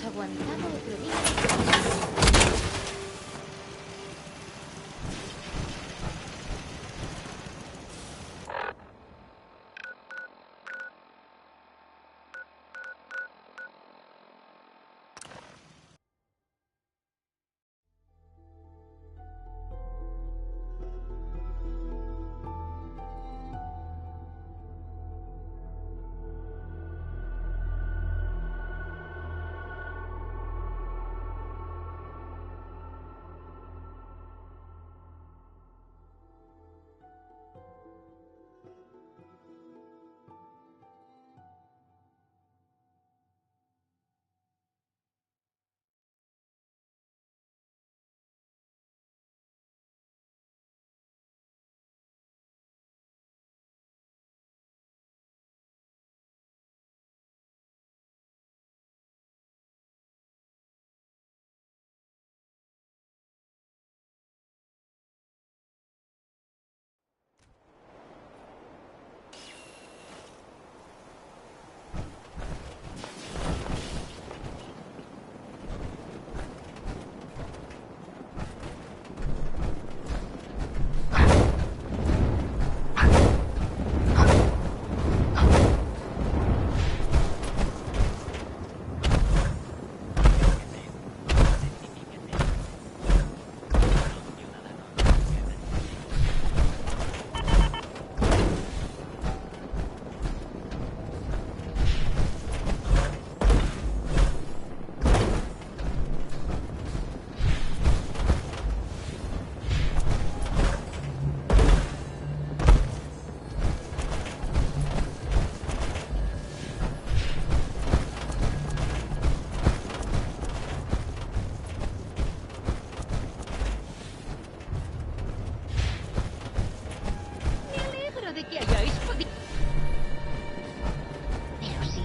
aguantado otro día.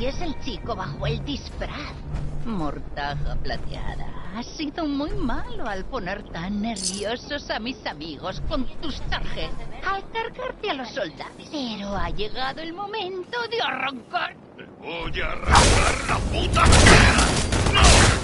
Es el chico bajo el disfraz. Mortaja plateada. Has sido muy malo al poner tan nerviosos a mis amigos con tus tarjetas. Al cargarte a los soldados. Pero ha llegado el momento de arrancar. ¡Te voy a arrancar la puta cara! ¡No!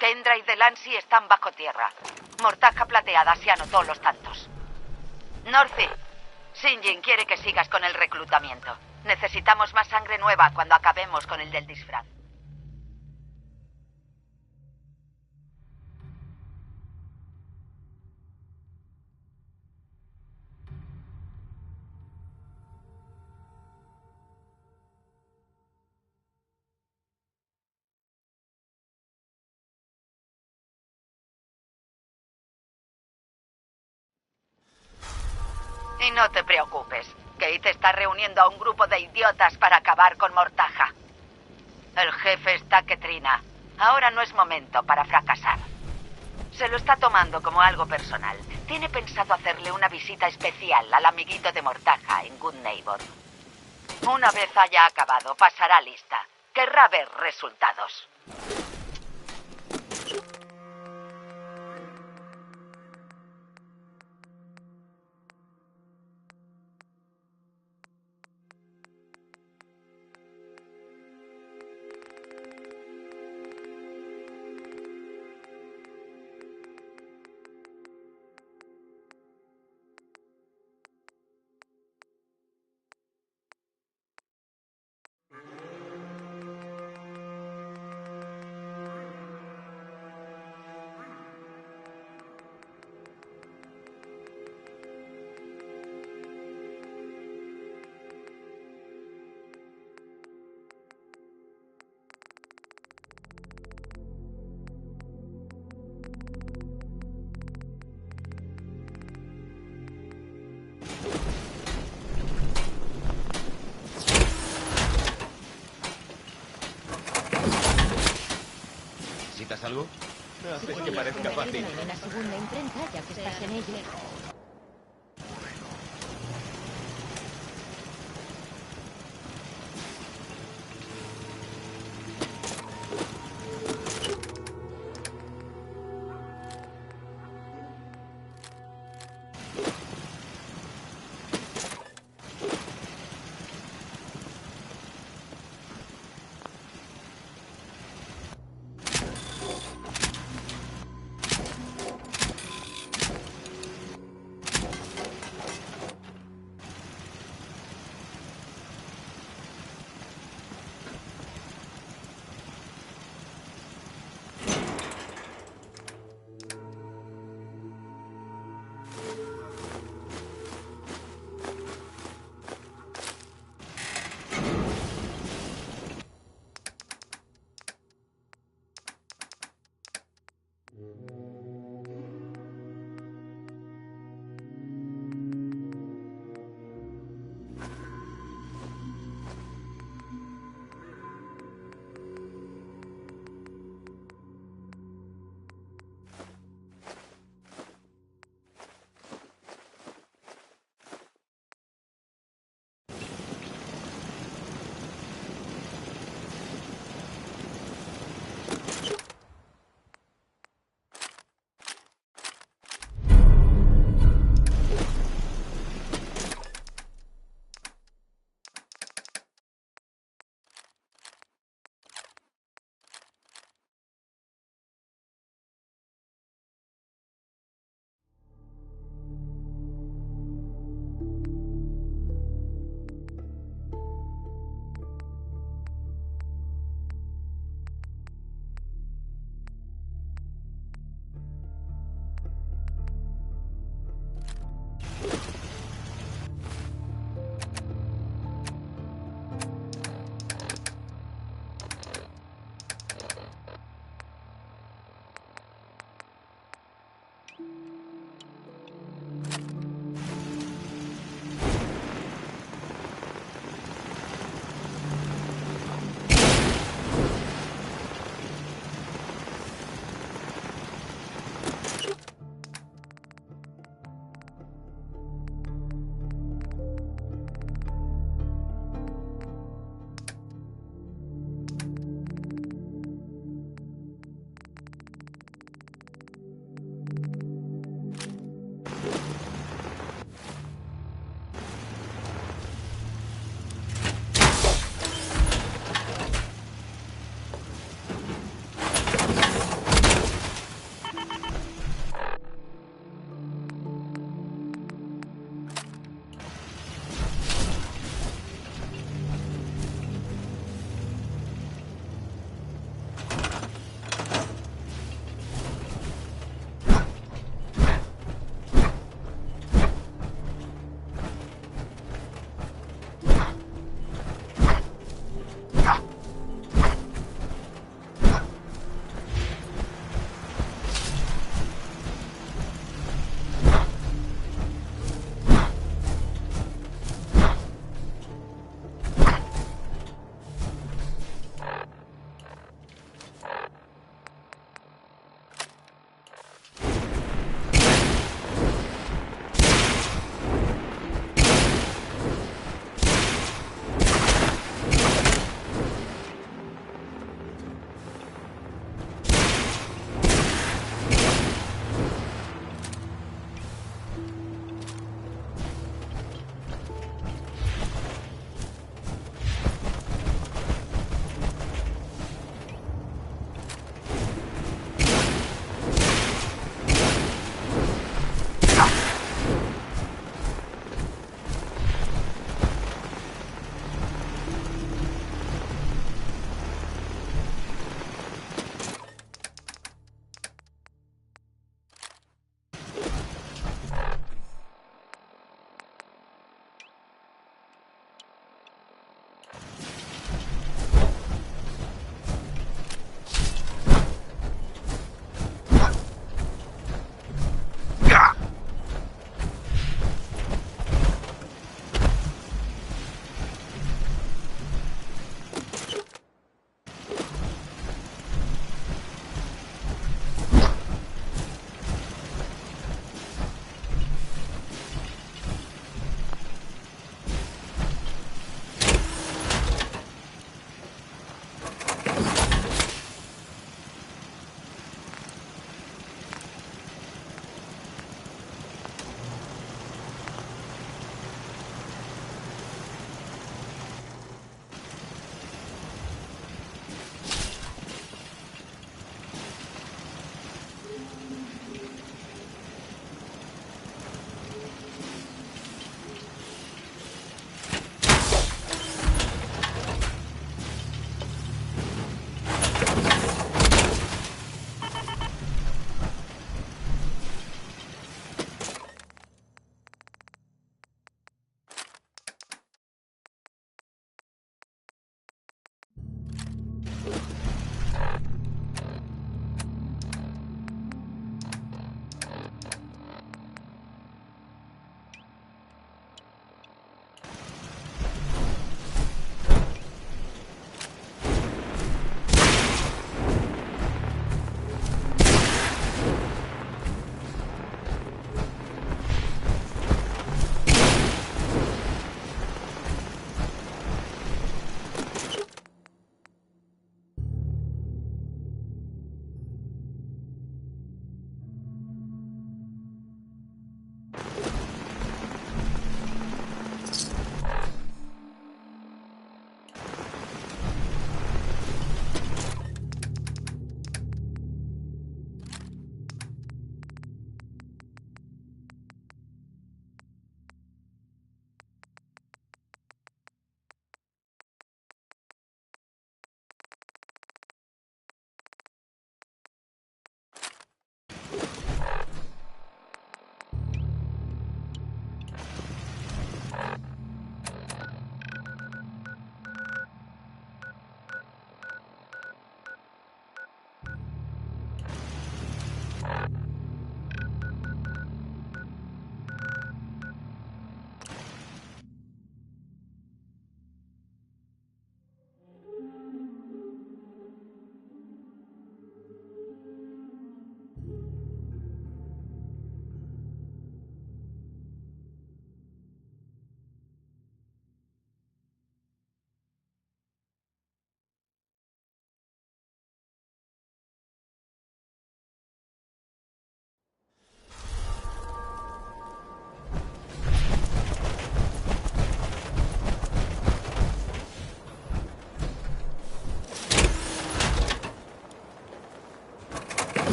Kendra y Delancey están bajo tierra. Mortaja Plateada se anotó los tantos. Northi, Sinjin quiere que sigas con el reclutamiento. Necesitamos más sangre nueva cuando acabemos con el del disfraz. Y no te preocupes, Kate está reuniendo a un grupo de idiotas para acabar con Mortaja. El jefe está que trina. Ahora no es momento para fracasar. Se lo está tomando como algo personal. Tiene pensado hacerle una visita especial al amiguito de Mortaja en Good Neighbor. Una vez haya acabado, pasará lista. Querrá ver resultados. ¿Necesitas algo? No haces Si que parezca puedes fácil. convertirme en una segunda imprenta, ya que estás en ello.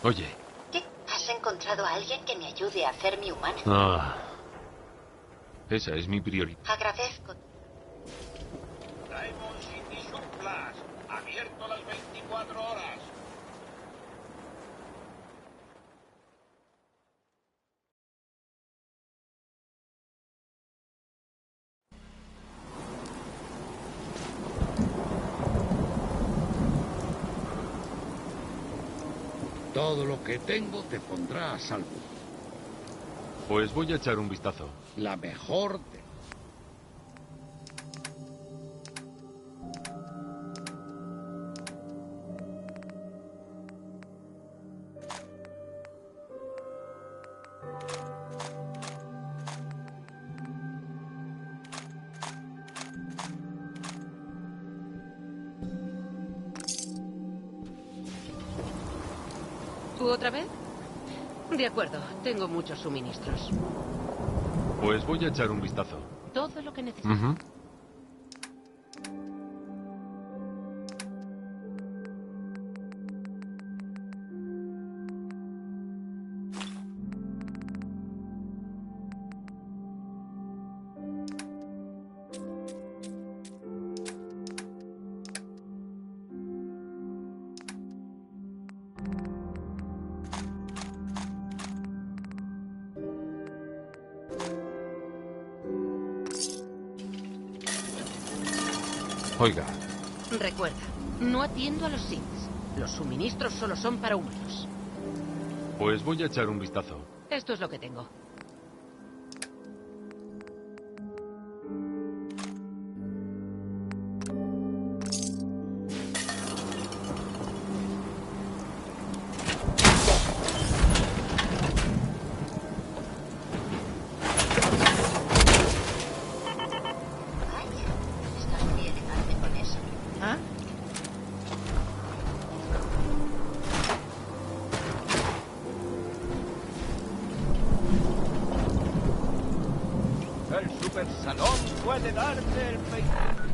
Oye. ¿Qué? ¿Has encontrado a alguien que me ayude a hacerme humana? Ah. Esa es mi prioridad. Agradezco. Diamond City Surplus. Abierto las 24 horas. Todo lo que tengo te pondrá a salvo. Pues voy a echar un vistazo. La mejor de... ¿Tú otra vez? De acuerdo, tengo muchos suministros. Pues voy a echar un vistazo. Todo lo que necesito. Ujú. Oiga, Recuerda, no atiendo a los Sims. Los suministros solo son para humanos. pues voy a echar un vistazo. Esto es lo que tengo. Vaya, estás muy elegante con eso. ¿Ah? El Super Salón puede darte el peinado.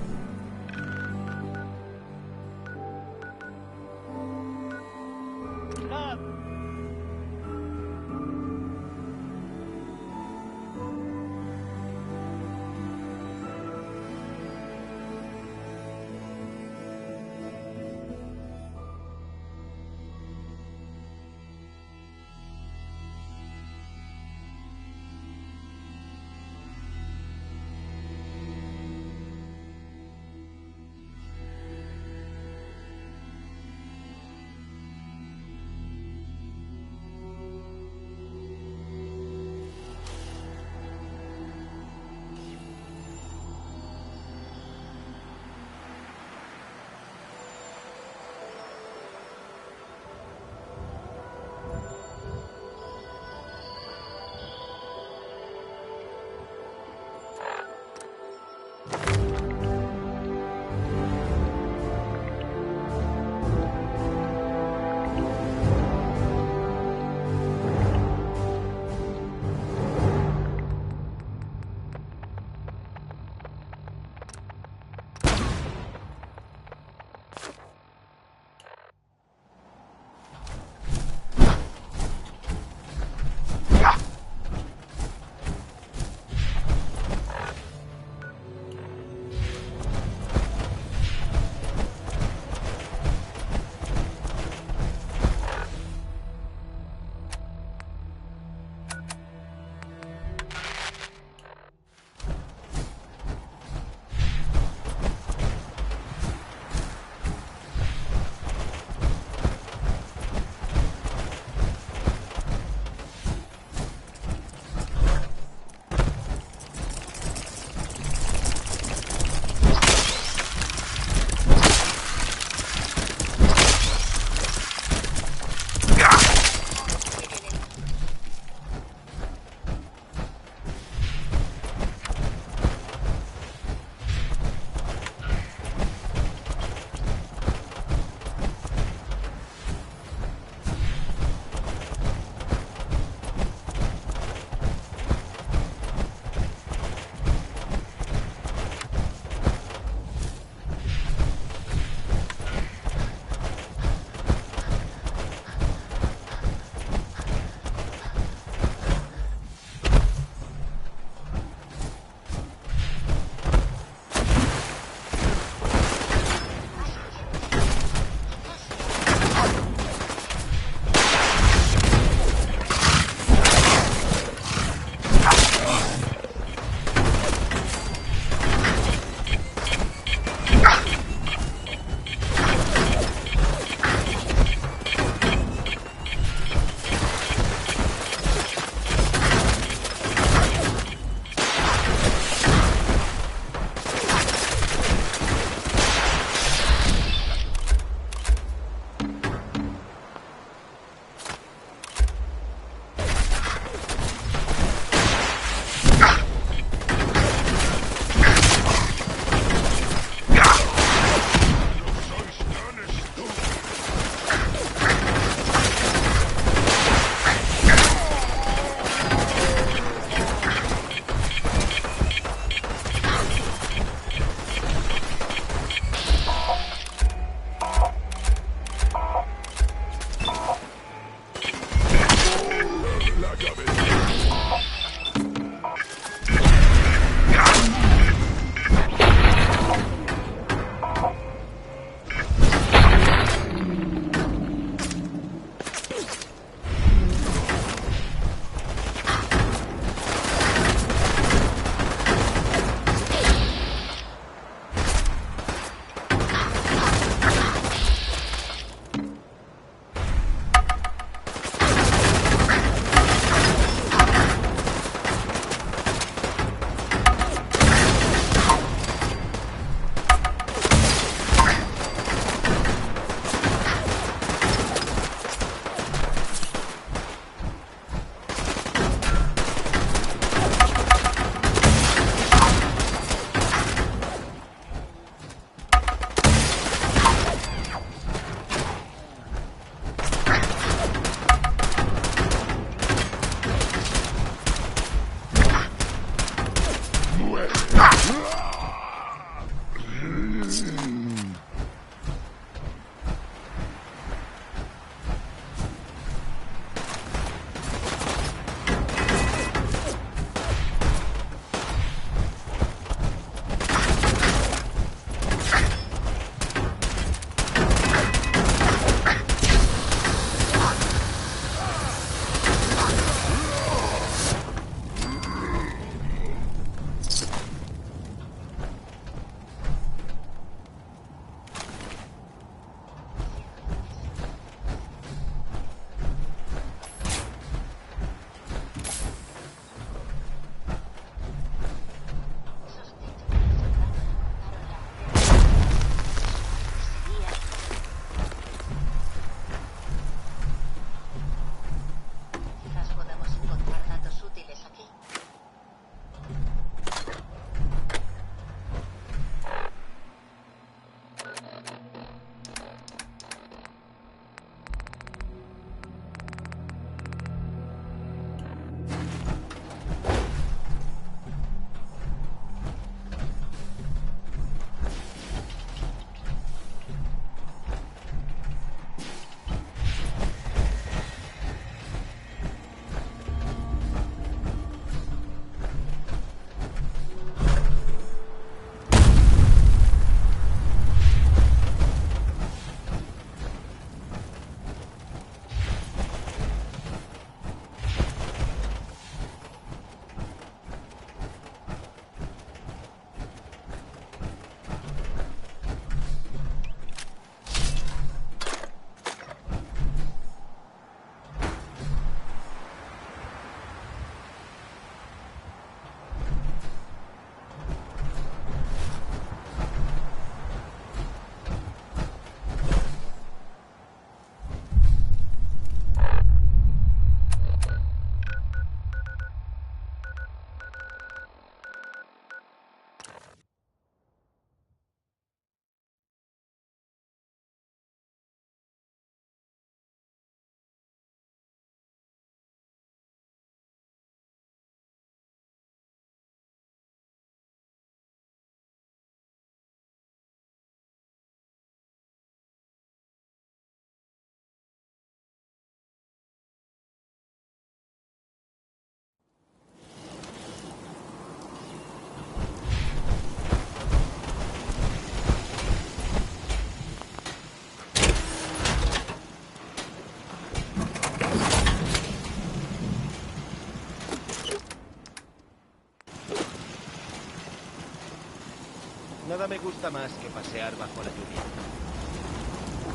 me gusta más que pasear bajo la lluvia.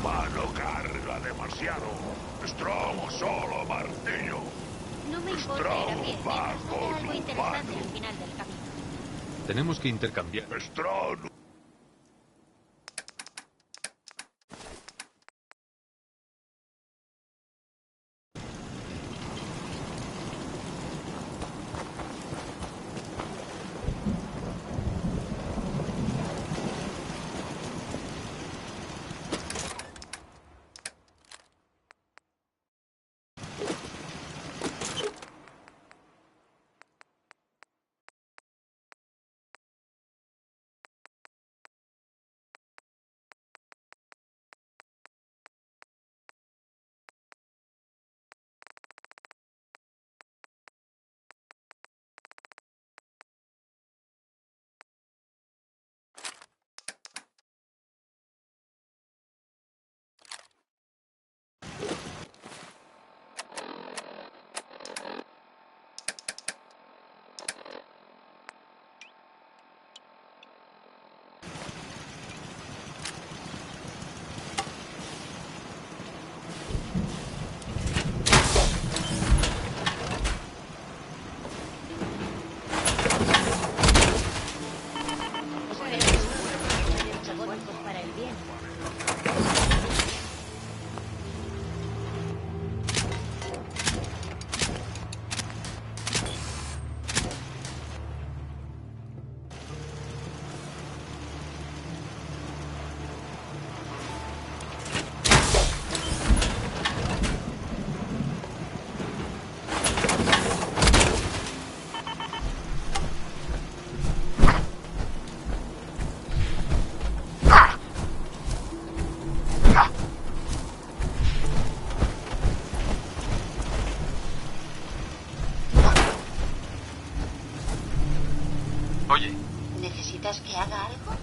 Mano carga demasiado. Strong solo martillo. No me importa ir a pie, mientras haya algo interesante al final del camino. Tenemos que intercambiar. Strong. Para el bien. Oye, ¿Necesitas que haga algo?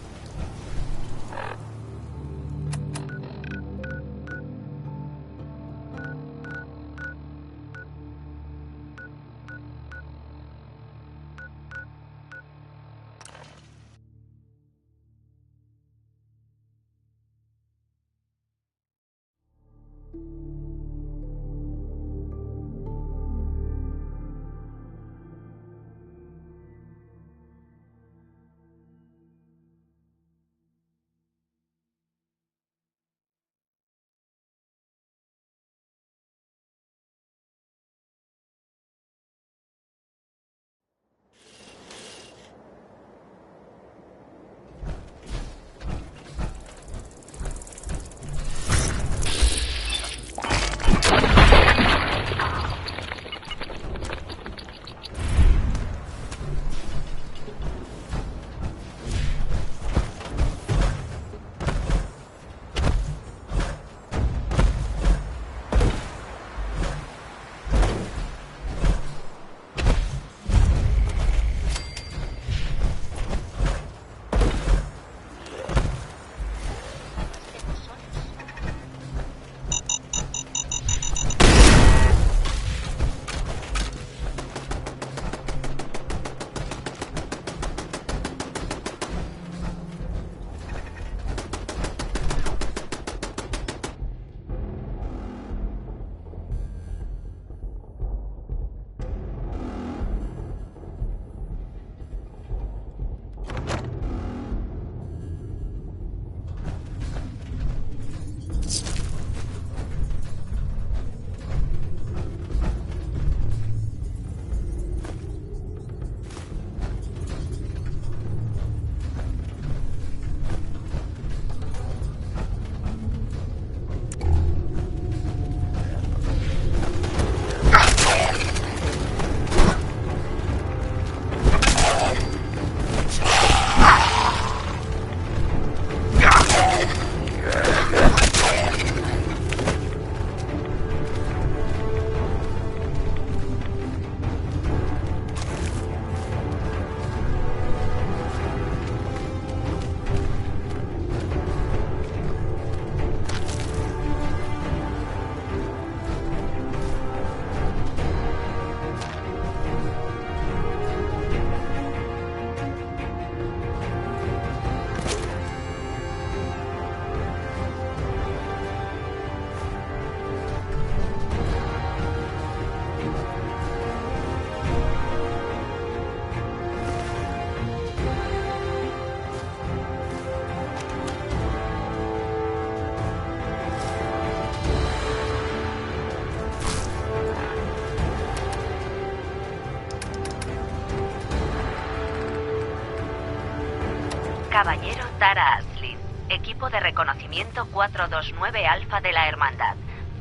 Tara Ashley, equipo de reconocimiento 429 Alfa de la Hermandad,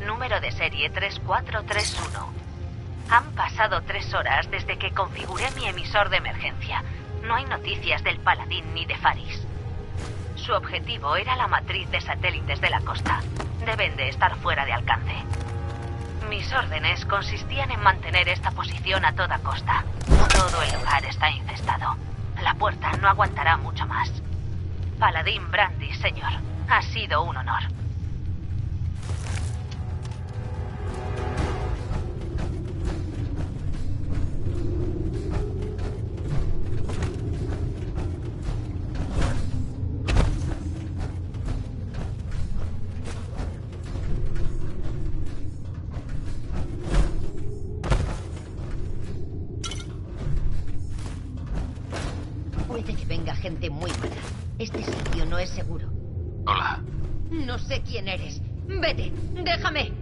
número de serie 3431. Han pasado 3 horas desde que configuré mi emisor de emergencia. No hay noticias del Paladín ni de Faris. Su objetivo era la matriz de satélites de la costa. Deben de estar fuera de alcance. Mis órdenes consistían en mantener esta posición a toda costa. Todo el lugar está infestado. La puerta no aguantará mucho más. Paladín Brandis, señor. Ha sido un honor. Puede que venga gente muy mala. Este sitio no es seguro. Hola. No sé quién eres. Vete, déjame.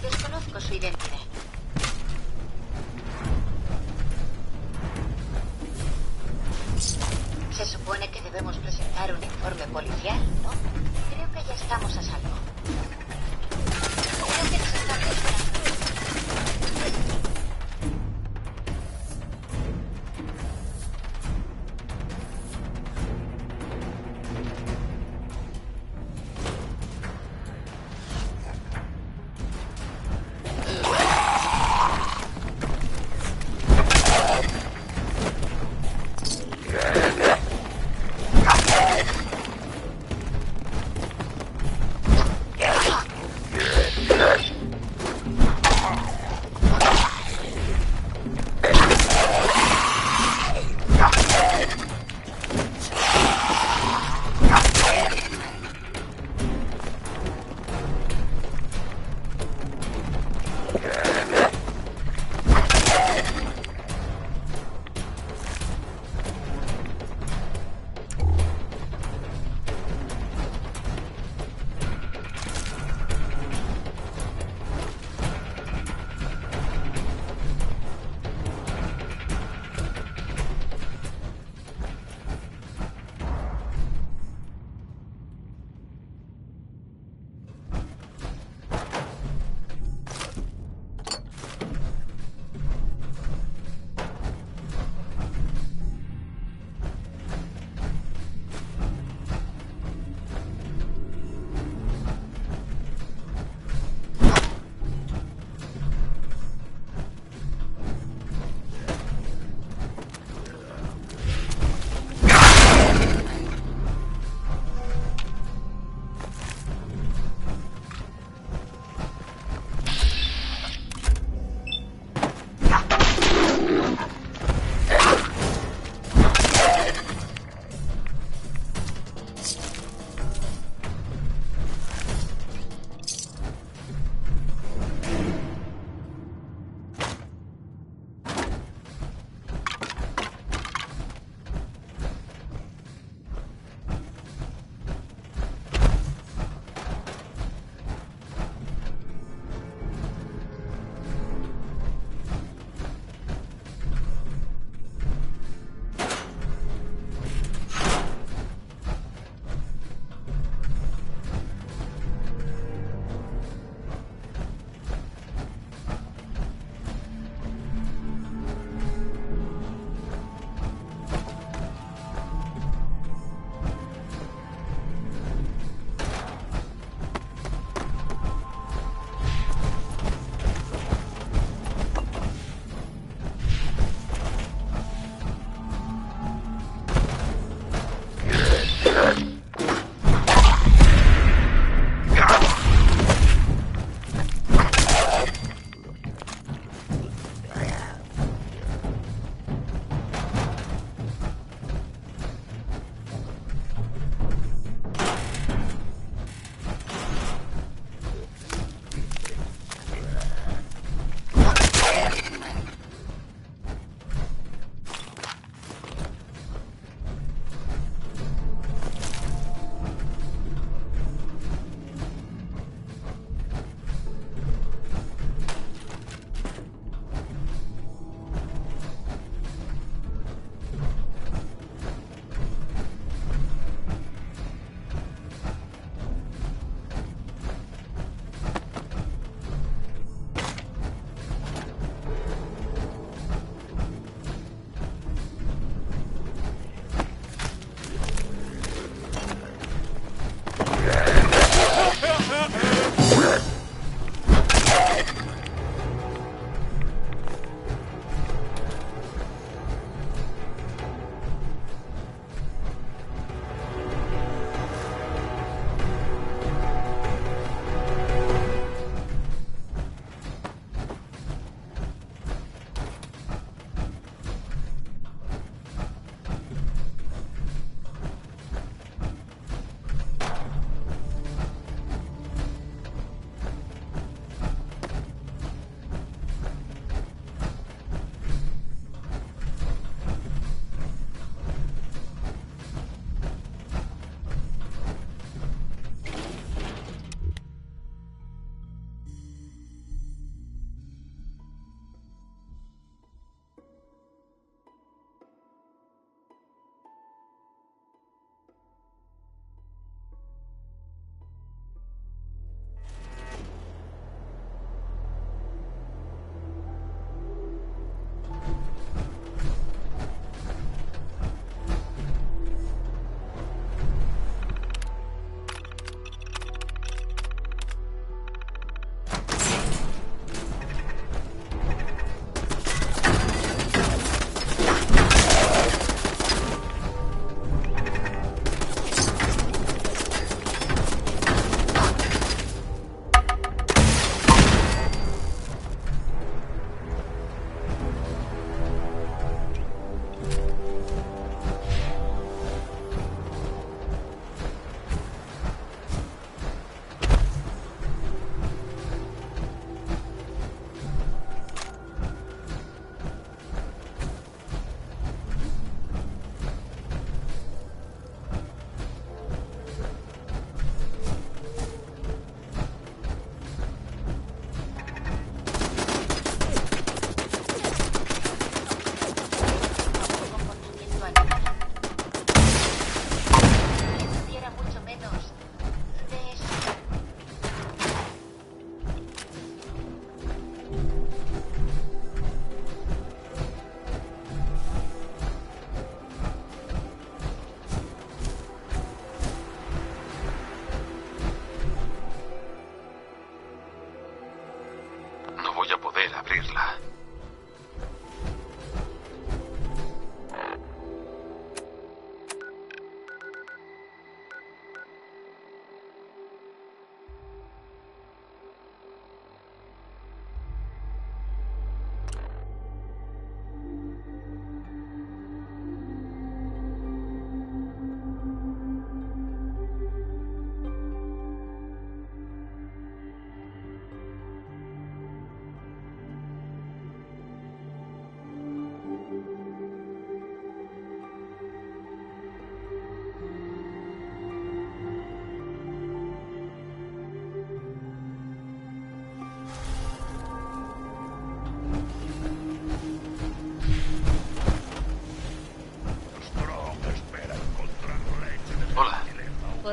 Desconozco su identidad. Se supone que debemos presentar un informe policial, ¿no? Creo que ya estamos a salvo. Creo que nos están esperando.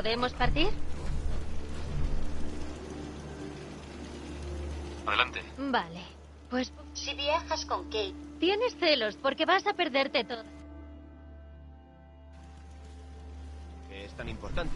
¿Podemos partir? Adelante. Vale. Pues Si viajas con Kate, tienes celos porque vas a perderte todo. ¿Qué es tan importante?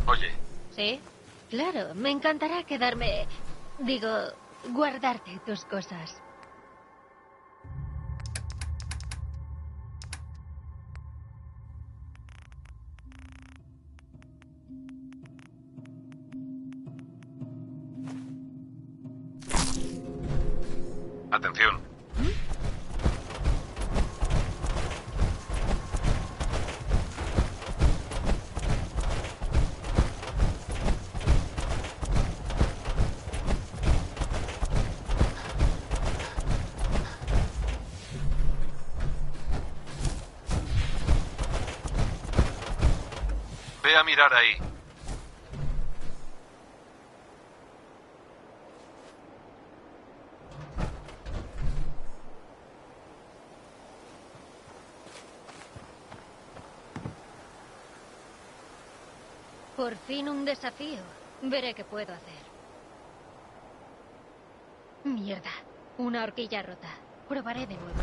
Oye, ¿Sí? Claro, me encantará quedarme... Digo, guardarte tus cosas. atención. Ve a mirar ahí. Por fin un desafío. Veré qué puedo hacer. Mierda. Una horquilla rota. Probaré de nuevo.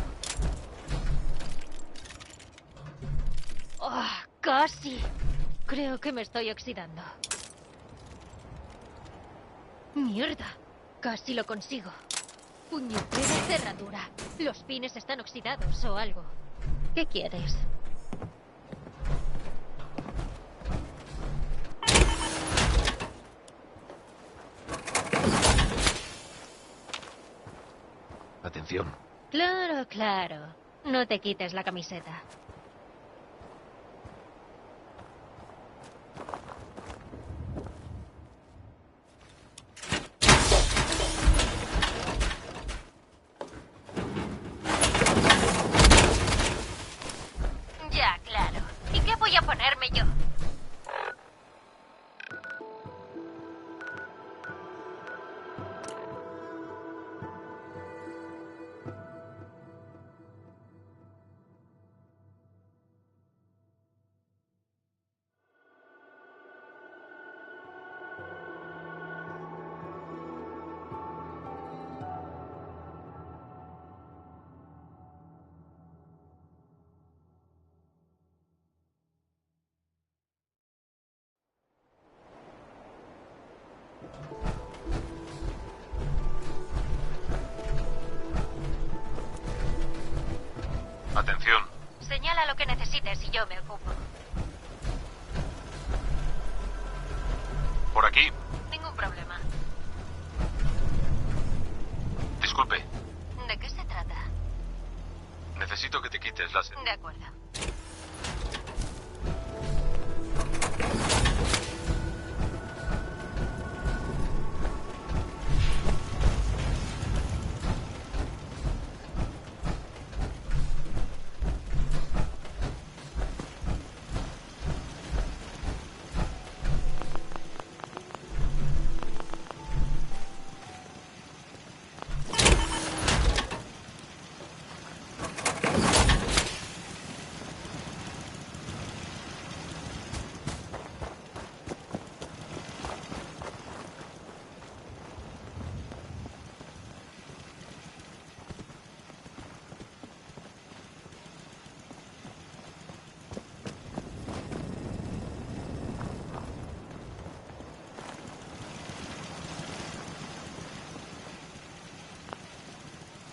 ¡Oh! ¡Casi! Creo que me estoy oxidando. ¡Mierda! Casi lo consigo. Puñetera cerradura. Los pines están oxidados o algo. ¿Qué quieres? Atención. Claro, claro. No te quites la camiseta. Ya, claro. ¿Y qué voy a ponerme yo? Atención. Señala lo que necesites y yo me ocupo. Por aquí. Ningún problema. Disculpe. ¿De qué se trata? Necesito que te quites las... De acuerdo.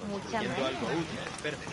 Mucha Viendo algo merda. útil, espérate.